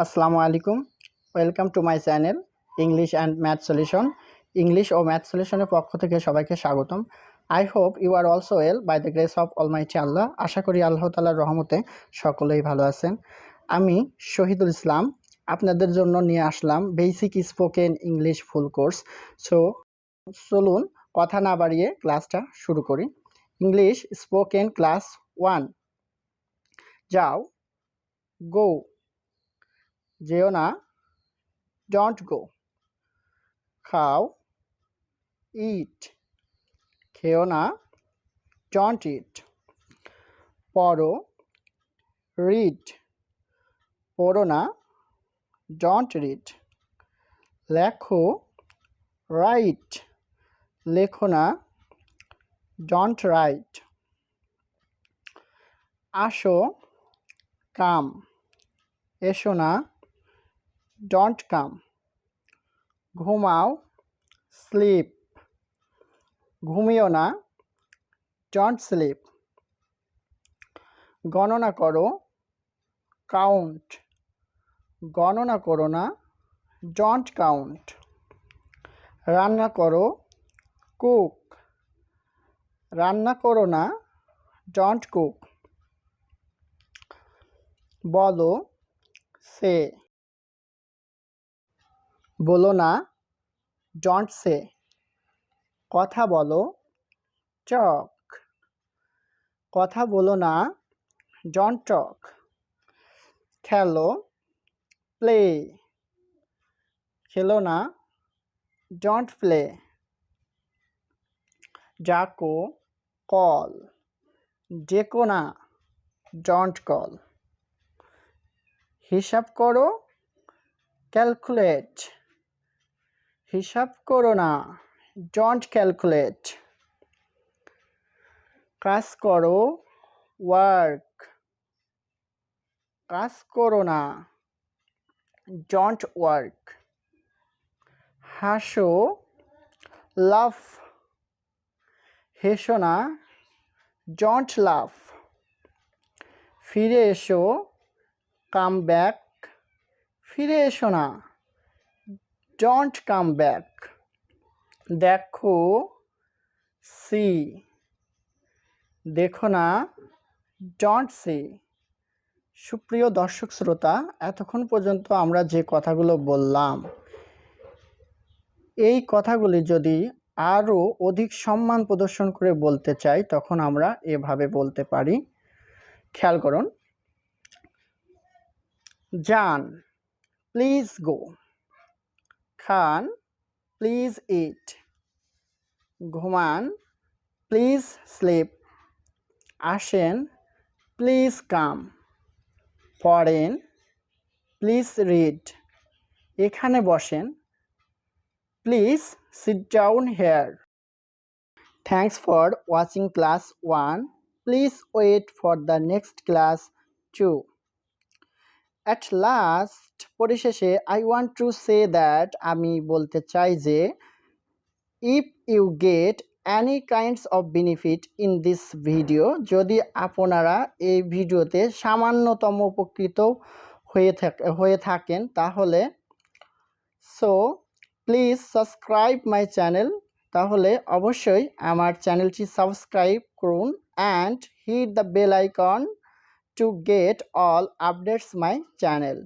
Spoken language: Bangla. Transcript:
আসসালামু আলাইকুম। Welcome to my channel English and math solution. English ও ম্যাথ সলিউশনের পক্ষ থেকে সবাইকে স্বাগতম। I hope you are also well by the grace of almighty Allah. আশা করি আল্লাহ তাআলার রহমতে সকলেই ভালো আছেন। আমি শহীদুল ইসলাম আপনাদের জন্য নিয়ে আসলাম basic spoken English full course. So চলুন কথা না বাড়িয়ে ক্লাসটা শুরু করি। English spoken class 1। যাও, গো, যেও না, ডোন্ট গো। খাও, ইট, খেও না, ডোন্ট ইট। পড়ো, রিড, পড়ো না, ডোন্ট রিড। লেখো, রাইট, লেখো না, ডোন্ট রাইট। আসো, কাম, এসো না, ডোন্ট কাম। ঘুমাও, স্লিপ, ঘুমিও না, ডোন্ট স্লিপ। গণনা করো, কাউন্ট, গণনা করো না, ডোন্ট কাউন্ট। রান্না করো, কুক, রান্না করো না, ডোন্ট কুক। বলো, সে, বলো না, ডোন্ট সে। কথা বলো, টক, কথা বলো না, ডোন্ট টক। খেলো, প্লে, খেলো না, ডোন্ট প্লে। ডাকো, কল, ডেকো না, ডোন্ট কল। হিসাব করো, ক্যালকুলেট, হিসাব করো না, ডোন্ট ক্যালকুলেট। কাজ করো, ওয়ার্ক, কাজ করো না, ডোন্ট ওয়ার্ক। হাসো, লাফ, হেসো না, ডোন্ট লাফ। ফিরে এসো, কাম ব্যাক, ফিরে এসো না, ডোন্ট কাম ব্যাক। দেখো, সি, দেখো না, ডোন্ট সি। সুপ্রিয় দর্শক শ্রোতা, এতক্ষণ পর্যন্ত আমরা যে কথাগুলো বললাম, এই কথাগুলি যদি আরও অধিক সম্মান প্রদর্শন করে বলতে চাই তখন আমরা এভাবে বলতে পারি। খেয়াল করুন, যান, please go. Khan, please eat. ঘুমান, প্লিজ স্লিপ। আসেন, প্লিজ কাম। পড়েন, প্লিজ রিড। এখানে বসেন, please sit down here. Thanks for watching class 1. Please wait for the next class 2. At last, পরিশেষে I want to say that আমি বলতে চাই যে if you get any kinds of benefit in this video, যদি আপনারা এই ভিডিওতে সামান্যতম উপকৃত হয়ে থাকেন তাহলে so please subscribe my channel, তাহলে অবশ্যই আমার চ্যানেলটি সাবস্ক্রাইব করুন and hit the bell icon to get all updates my channel.